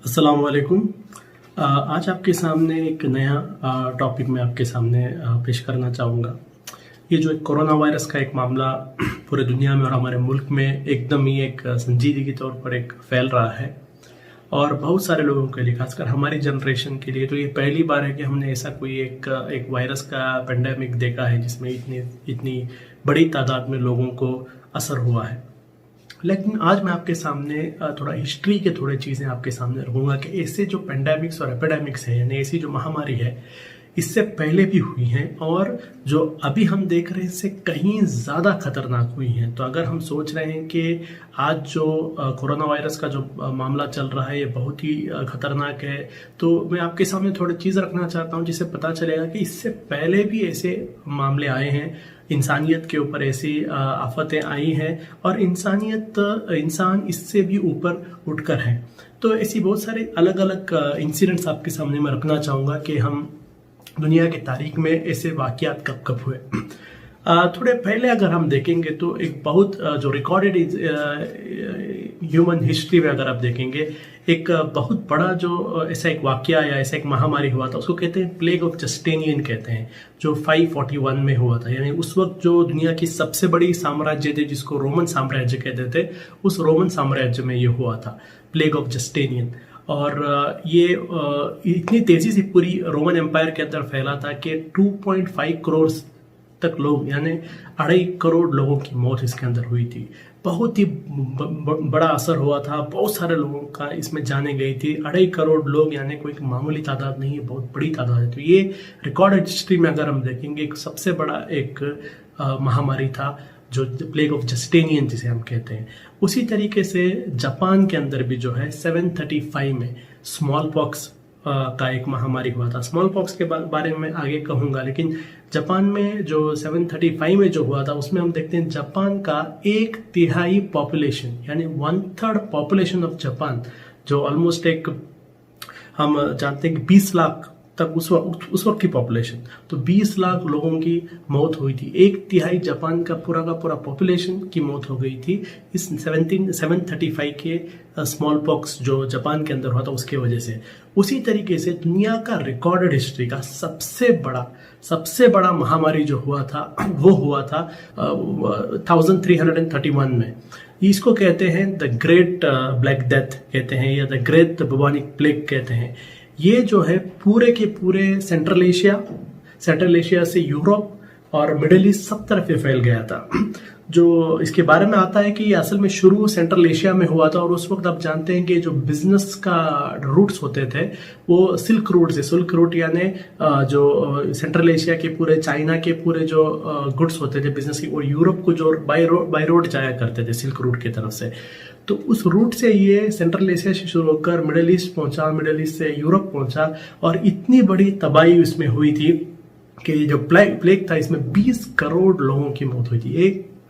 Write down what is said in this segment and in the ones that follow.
अस्सलाम वालेकुम। आज आपके सामने एक नया टॉपिक मैं आपके सामने पेश करना चाहूँगा। ये जो एक कोरोना वायरस का एक मामला पूरे दुनिया में और हमारे मुल्क में एकदम ही एक संजीदगी के तौर पर एक फैल रहा है और बहुत सारे लोगों के लिए, खासकर हमारी जनरेशन के लिए तो ये पहली बार है कि हमने ऐसा कोई एक वायरस का पेंडेमिक देखा है जिसमें इतनी बड़ी तादाद में लोगों को असर हुआ है। लेकिन आज मैं आपके सामने थोड़ा हिस्ट्री के थोड़े चीज़ें आपके सामने रखूँगा कि ऐसे जो पेंडेमिक्स और एपिडेमिक्स है, यानी ऐसी जो महामारी है, इससे पहले भी हुई हैं और जो अभी हम देख रहे हैं इससे कहीं ज़्यादा खतरनाक हुई हैं। तो अगर हम सोच रहे हैं कि आज जो कोरोना वायरस का जो मामला चल रहा है ये बहुत ही खतरनाक है, तो मैं आपके सामने थोड़ी चीज़ रखना चाहता हूँ जिससे पता चलेगा कि इससे पहले भी ऐसे मामले आए हैं, इंसानियत के ऊपर ऐसी आफतें आई हैं और इंसान इससे भी ऊपर उठकर है। तो ऐसी बहुत सारे अलग अलग इंसिडेंट्स आपके सामने मैं रखना चाहूँगा कि हम दुनिया की तारीख में ऐसे वाक़यात कब कब हुए। थोड़े पहले अगर हम देखेंगे तो एक बहुत जो रिकॉर्डेड ह्यूमन हिस्ट्री में अगर आप देखेंगे, एक बहुत बड़ा जो ऐसा एक वाक़या या ऐसा एक महामारी हुआ था, उसको कहते हैं प्लेग ऑफ जस्टिनियन कहते हैं, जो 541 में हुआ था। यानी उस वक्त जो दुनिया की सबसे बड़ी साम्राज्य थे जिसको रोमन साम्राज्य कहते थे, उस रोमन साम्राज्य में ये हुआ था प्लेग ऑफ जस्टिनियन। और ये इतनी तेज़ी से पूरी रोमन एम्पायर के अंदर फैला था कि 2.5 करोड़ तक लोग, यानी 2.5 करोड़ लोगों की मौत इसके अंदर हुई थी। बहुत ही बड़ा असर हुआ था, बहुत सारे लोगों का इसमें जाने गई थी। 2.5 करोड़ लोग यानी कोई मामूली तादाद नहीं है, बहुत बड़ी तादाद है। तो ये रिकॉर्डेड हिस्ट्री में अगर हम देखेंगे एक सबसे बड़ा एक महामारी था जो प्लेग ऑफ जस्टिनियन जिसे हम कहते हैं। उसी तरीके से जापान के अंदर भी जो है 735 में स्मॉल पॉक्स का एक महामारी हुआ था। स्मॉल पॉक्स के बारे में आगे कहूँगा, लेकिन जापान में जो 735 में जो हुआ था उसमें हम देखते हैं जापान का 1/3 पॉपुलेशन, यानी 1/3 पॉपुलेशन ऑफ जापान, जो ऑलमोस्ट एक हम जानते हैं कि 20 लाख तक उस वक्त की पॉपुलेशन, तो 20 लाख लोगों की मौत हुई थी। 1/3 जापान का पूरा पॉपुलेशन की मौत हो गई थी इस 735 के स्मॉल पॉक्स जो जापान के अंदर हुआ था उसके वजह से। उसी तरीके से दुनिया का रिकॉर्डेड हिस्ट्री का सबसे बड़ा महामारी जो हुआ था वो हुआ था 1331 में। इसको कहते हैं द ग्रेट ब्लैक डेथ कहते हैं, या द ग्रेट बubonic प्लेग कहते हैं। ये जो है पूरे के पूरे सेंट्रल एशिया से यूरोप और मिडिल ईस्ट सब तरफ फैल गया था। जो इसके बारे में आता है कि ये असल में शुरू सेंट्रल एशिया में हुआ था और उस वक्त आप जानते हैं कि जो बिजनेस का रूट्स होते थे वो सिल्क रूट से, सिल्क रूट यानी जो सेंट्रल एशिया के पूरे, चाइना के पूरे जो गुड्स होते थे बिजनेस की, और यूरोप को जो बाई रोड जाया करते थे सिल्क रूट की तरफ से। तो उस रूट से ये सेंट्रल एशिया से शुरू होकर मिडिल ईस्ट पहुंचा, मिडिल ईस्ट से यूरोप पहुंचा और इतनी बड़ी तबाही इसमें हुई थी कि जो प्लेग था इसमें 20 करोड़ लोगों की मौत हुई थी।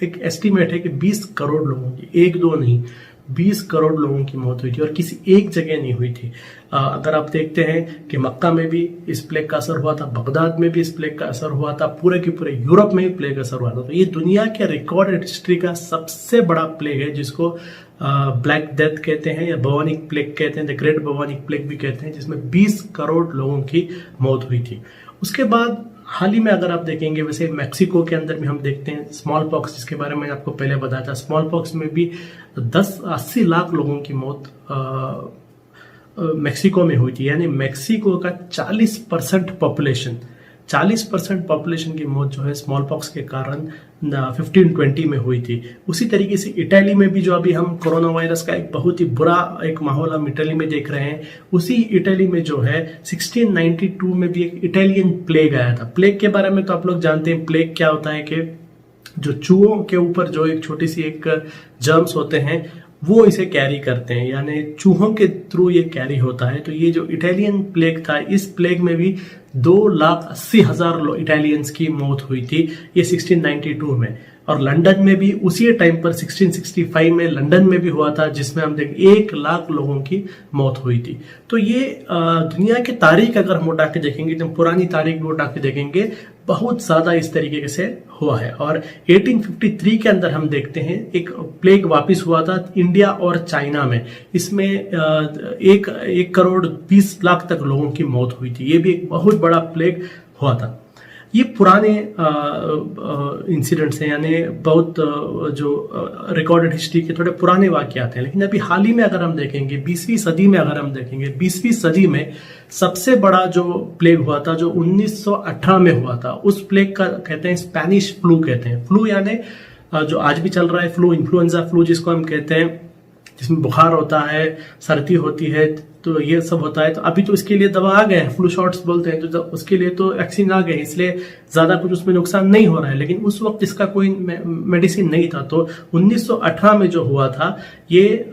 एक एस्टीमेट है कि 20 करोड़ लोगों की, एक दो नहीं, 20 करोड़ लोगों की मौत हुई थी और किसी एक जगह नहीं हुई थी। अगर आप देखते हैं कि मक्का में भी इस प्लेग का असर हुआ था, बगदाद में भी इस प्लेग का असर हुआ था, पूरे के पूरे यूरोप में भी प्लेग असर हुआ था। तो ये दुनिया के रिकॉर्डेड हिस्ट्री का सबसे बड़ा प्लेग है जिसको ब्लैक डेथ कहते हैं या बubonic प्लेग कहते हैं, द ग्रेट बubonic प्लेग भी कहते हैं, जिसमें 20 करोड़ लोगों की मौत हुई थी। उसके बाद हाल ही में अगर आप देखेंगे, वैसे मैक्सिको के अंदर भी हम देखते हैं स्मॉल पॉक्स, जिसके बारे में आपको पहले बताया था। स्मॉल पॉक्स में भी 80 लाख लोगों की मौत मैक्सिको में हुई थी। यानी मैक्सिको का 40% पॉपुलेशन की मौत जो है स्मॉल पॉक्स के कारण 1520 में हुई थी। उसी तरीके से इटली में भी जो अभी हम कोरोना वायरस का एक बहुत ही बुरा एक माहौल हम इटली में देख रहे हैं, उसी इटली में जो है 1692 में भी एक इटालियन प्लेग आया था। प्लेग के बारे में तो आप लोग जानते हैं, प्लेग क्या होता है कि जो चूहों के ऊपर जो एक छोटी सी एक जर्म्स होते हैं वो इसे कैरी करते हैं, यानी चूहों के थ्रू ये कैरी होता है। तो ये जो इटालियन प्लेग था, इस प्लेग में भी 2,80,000 इटालियंस की मौत हुई थी, ये 1692 में। और लंदन में भी उसी टाइम पर 1665 में लंदन में भी हुआ था, जिसमें हम देख 1 लाख लोगों की मौत हुई थी। तो ये दुनिया की तारीख अगर हम उठा के देखेंगे, जब पुरानी तारीख भी उठा के देखेंगे, बहुत ज्यादा इस तरीके से हुआ है। और 1853 के अंदर हम देखते हैं एक प्लेग वापस हुआ था इंडिया और चाइना में। इसमें 1,20,00,000 तक लोगों की मौत हुई थी। ये भी एक बहुत बड़ा प्लेग हुआ था। ये पुराने इंसिडेंट्स हैं, यानी बहुत जो रिकॉर्डेड हिस्ट्री के थोड़े पुराने वाकयात हैं। लेकिन अभी हाल ही में अगर हम देखेंगे 20वीं सदी में, अगर हम देखेंगे 20वीं सदी में सबसे बड़ा जो प्लेग हुआ था जो 1918 में हुआ था, उस प्लेग का कहते हैं स्पेनिश फ्लू कहते हैं। फ्लू यानी जो आज भी चल रहा है फ्लू, इन्फ्लुएंजा फ्लू जिसको हम कहते हैं, जिसमें बुखार होता है, सर्दी होती है, तो ये सब होता है। तो अभी तो इसके लिए दवा आ गए हैं, फ्लू शॉट्स बोलते हैं, तो उसके लिए तो वैक्सीन आ गए, इसलिए ज्यादा कुछ उसमें नुकसान नहीं हो रहा है। लेकिन उस वक्त इसका कोई मेडिसिन नहीं था। तो 1918 में जो हुआ था ये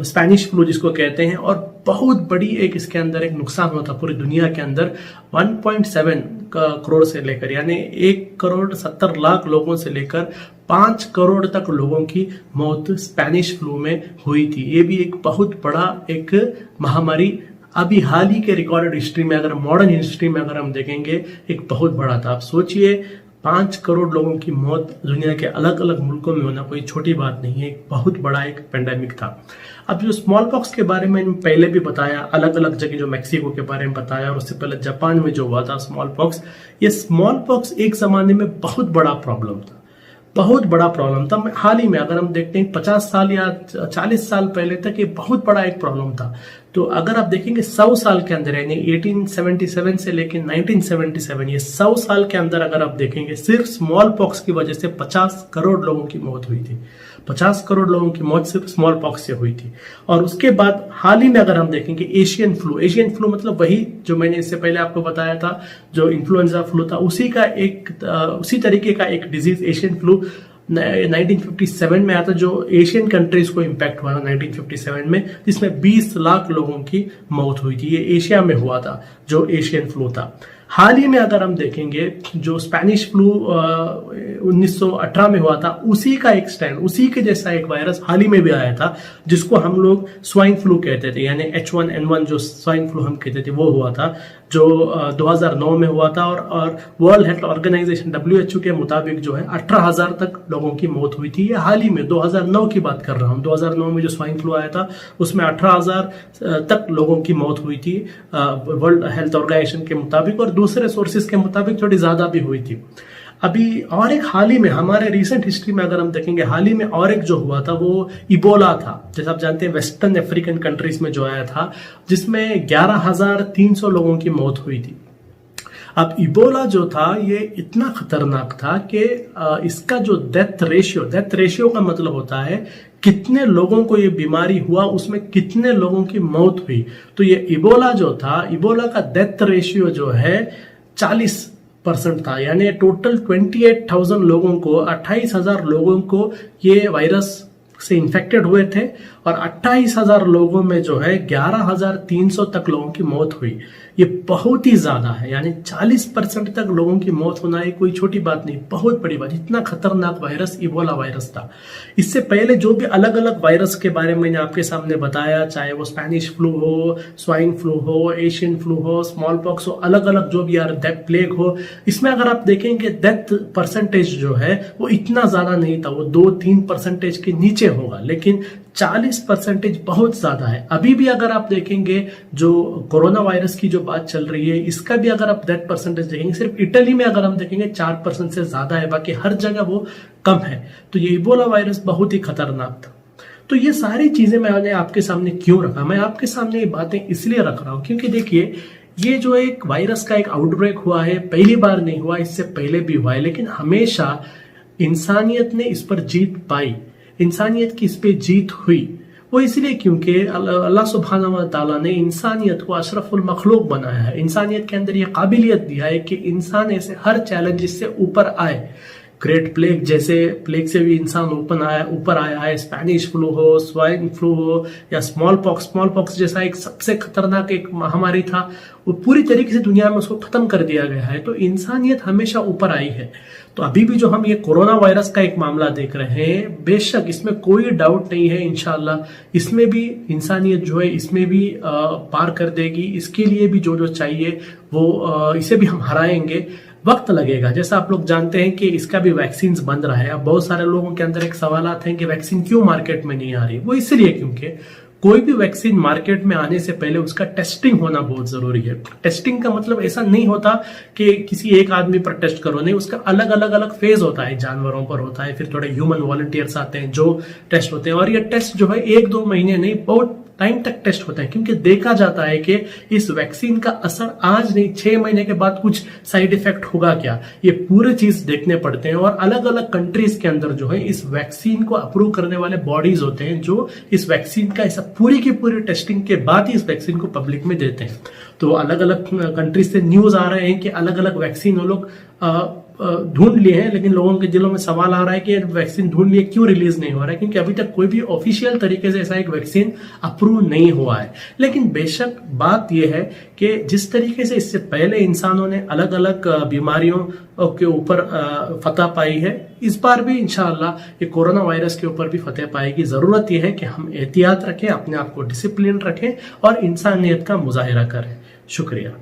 स्पेनिश फ्लू जिसको कहते हैं, और बहुत बड़ी एक इसके अंदर एक नुकसान हुआ था पूरी दुनिया के अंदर। 1.7 करोड़ से लेकर, यानी 1,70,00,000 लोगों से लेकर 5 करोड़ तक लोगों की मौत स्पेनिश फ्लू में हुई थी। ये भी एक बहुत बड़ा एक महामारी अभी हाल ही के रिकॉर्डेड हिस्ट्री में, अगर मॉडर्न हिस्ट्री में अगर हम देखेंगे, एक बहुत बड़ा था। आप सोचिए 5 करोड़ लोगों की मौत दुनिया के अलग अलग मुल्कों में होना कोई छोटी बात नहीं है, एक बहुत बड़ा एक पेंडेमिक था। अब जो स्मॉल पॉक्स के बारे में पहले भी बताया, अलग अलग जगह जो मैक्सिको के बारे में बताया, और उससे पहले जापान में जो हुआ था स्मॉल पॉक्स, ये स्मॉल पॉक्स एक जमाने में बहुत बड़ा प्रॉब्लम था, बहुत बड़ा प्रॉब्लम था। हाल ही में अगर हम देखते हैं 50 साल या 40 साल पहले तक ये बहुत बड़ा एक प्रॉब्लम था। तो अगर आप देखेंगे 100 साल के अंदर, यानी 1877 से लेकर 1977, ये 100 साल के अंदर अगर आप देखेंगे सिर्फ स्मॉल पॉक्स की वजह से 50 करोड़ लोगों की मौत हुई थी। 50 करोड़ लोगों की मौत सिर्फ स्मॉल पॉक्स से हुई थी। और उसके बाद हाल ही में अगर हम देखेंगे एशियन फ्लू मतलब वही जो मैंने इससे पहले आपको बताया था, जो इन्फ्लुएंजा फ्लू था, उसी तरीके का एक डिजीज एशियन फ्लू 1957 में आया था, जो एशियन कंट्रीज को इम्पैक्ट हुआ था 1957 में, जिसमें 20 लाख लोगों की मौत हुई थी। ये एशिया में हुआ था जो एशियन फ्लू था। हाल ही में अगर हम देखेंगे जो स्पेनिश फ्लू 1918 में हुआ था, उसी का एक स्टैंड, उसी के जैसा एक वायरस हाल ही में भी आया था, जिसको हम लोग स्वाइन फ्लू कहते थे, यानी H1N1 जो स्वाइन फ्लू हम कहते थे, वो हुआ था, जो 2009 में हुआ था। और वर्ल्ड हेल्थ ऑर्गेनाइजेशन WHO के मुताबिक जो है 18,000 तक लोगों की मौत हुई थी। ये हाल ही में 2009 की बात कर रहा हूँ, 2009 में जो स्वाइन फ्लू आया था उसमें 18,000 तक लोगों की मौत हुई थी वर्ल्ड हेल्थ ऑर्गेनाइजेशन के मुताबिक, और दूसरे सोर्सेज के मुताबिक थोड़ी ज्यादा भी हुई थी। अभी और एक हाल ही में हमारे रिसेंट हिस्ट्री में अगर हम देखेंगे, हाल ही में और एक जो हुआ था वो इबोला था। जैसे आप जानते हैं वेस्टर्न अफ्रीकन कंट्रीज में जो आया था, जिसमें 11,300 लोगों की मौत हुई थी। अब इबोला जो था ये इतना खतरनाक था कि इसका जो डेथ रेशियो का मतलब होता है कितने लोगों को ये बीमारी हुआ, उसमें कितने लोगों की मौत हुई। तो ये इबोला जो था, इबोला का डेथ रेशियो जो है 40% था, यानी टोटल 28,000 लोगों को, 28,000 लोगों को ये वायरस से इन्फेक्टेड हुए थे, और 28,000 लोगों में जो है 11,300 तक लोगों की मौत हुई। ये बहुत ही ज्यादा है, यानी 40% तक लोगों की मौत होना है कोई छोटी बात नहीं, बहुत बड़ी बात। इतना खतरनाक वायरस इबोला वायरस था। इससे पहले जो भी अलग अलग वायरस के बारे में मैंने आपके सामने बताया, चाहे वो स्पेनिश फ्लू हो, स्वाइन फ्लू हो, एशियन फ्लू हो, स्मॉल पॉक्स हो, अलग अलग जो भी प्लेग हो, इसमें अगर आप देखेंगे डेथ परसेंटेज जो है वो इतना ज्यादा नहीं था, वो 2-3% के नीचे होगा, लेकिन 40% बहुत ज्यादा है। अभी भी अगर आप देखेंगे जो कोरोना वायरस की जो बात चल रही है, इसका भी अगर आप डेथ परसेंटेज देखेंगे, सिर्फ इटली में अगर हम देखेंगे 4% से ज्यादा है, बाकी हर जगह वो कम है। तो ये इबोला वायरस बहुत ही खतरनाक था। तो ये सारी चीजें मैंने आपके सामने क्यों रखा, मैं आपके सामने ये बातें इसलिए रख रहा हूं क्योंकि देखिए ये जो एक वायरस का एक आउटब्रेक हुआ है, पहली बार नहीं हुआ, इससे पहले भी हुआ है, लेकिन हमेशा इंसानियत ने इस पर जीत पाई, इंसानियत की इस पे जीत हुई। वो इसलिए क्योंकि अल्लाह सुब्हानहू व तआला ने इंसानियत को अशरफुल मखलूक बनाया है, इंसानियत के अंदर ये काबिलियत दिया है कि इंसान ऐसे हर चैलेंज से ऊपर आए। ग्रेट प्लेग जैसे प्लेग से भी इंसान ऊपर आया है, स्पेनिश फ्लू हो, स्वाइन फ्लू हो, या स्मॉल पॉक्स जैसा एक सबसे खतरनाक एक महामारी था, वो पूरी तरीके से दुनिया में उसको खत्म कर दिया गया है। तो इंसानियत हमेशा ऊपर आई है। तो अभी भी जो हम ये कोरोना वायरस का एक मामला देख रहे हैं, बेशक इसमें कोई डाउट नहीं है, इंशाल्लाह इसमें भी इंसानियत जो है इसमें भी पार कर देगी। इसके लिए भी जो चाहिए वो इसे भी हम हराएंगे। वक्त लगेगा। जैसा आप लोग जानते हैं कि इसका भी वैक्सीन बन रहा है। अब बहुत सारे लोगों के अंदर एक सवाल आते हैं कि वैक्सीन क्यों मार्केट में नहीं आ रही। वो इसलिए क्योंकि कोई भी वैक्सीन मार्केट में आने से पहले उसका टेस्टिंग होना बहुत जरूरी है। टेस्टिंग का मतलब ऐसा नहीं होता कि किसी एक आदमी पर टेस्ट करो, नहीं, उसका अलग अलग अलग फेज होता है। जानवरों पर होता है, फिर थोड़े ह्यूमन वॉलंटियर्स आते हैं जो टेस्ट होते हैं, और ये टेस्ट जो है 1-2 महीने नहीं, बहुत टाइम तक टेस्ट होता है, क्योंकि देखा जाता है कि इस वैक्सीन का असर आज नहीं 6 महीने के बाद कुछ साइड इफेक्ट होगा क्या, ये पूरे चीज देखने पड़ते हैं। और अलग अलग कंट्रीज के अंदर जो है इस वैक्सीन को अप्रूव करने वाले बॉडीज होते हैं जो इस वैक्सीन का ऐसा पूरी की पूरी टेस्टिंग के बाद ही इस वैक्सीन को पब्लिक में देते हैं। तो अलग अलग कंट्रीज से न्यूज आ रहे हैं कि अलग अलग वैक्सीन वो लोग ढूंढ लिए हैं, लेकिन लोगों के दिलों में सवाल आ रहा है कि वैक्सीन ढूंढ लिए क्यों रिलीज नहीं हो रहा है, क्योंकि अभी तक कोई भी ऑफिशियल तरीके से ऐसा एक वैक्सीन अप्रूव नहीं हुआ है। लेकिन बेशक बात यह है कि जिस तरीके से इससे पहले इंसानों ने अलग अलग बीमारियों के ऊपर फतह पाई है, इस बार भी इंशाअल्लाह ये कोरोना वायरस के ऊपर भी फतह पाएगी। जरूरत यह है कि हम एहतियात रखें, अपने आप को डिसिप्लिन रखें और इंसानियत का मुजाहिरा करें। शुक्रिया।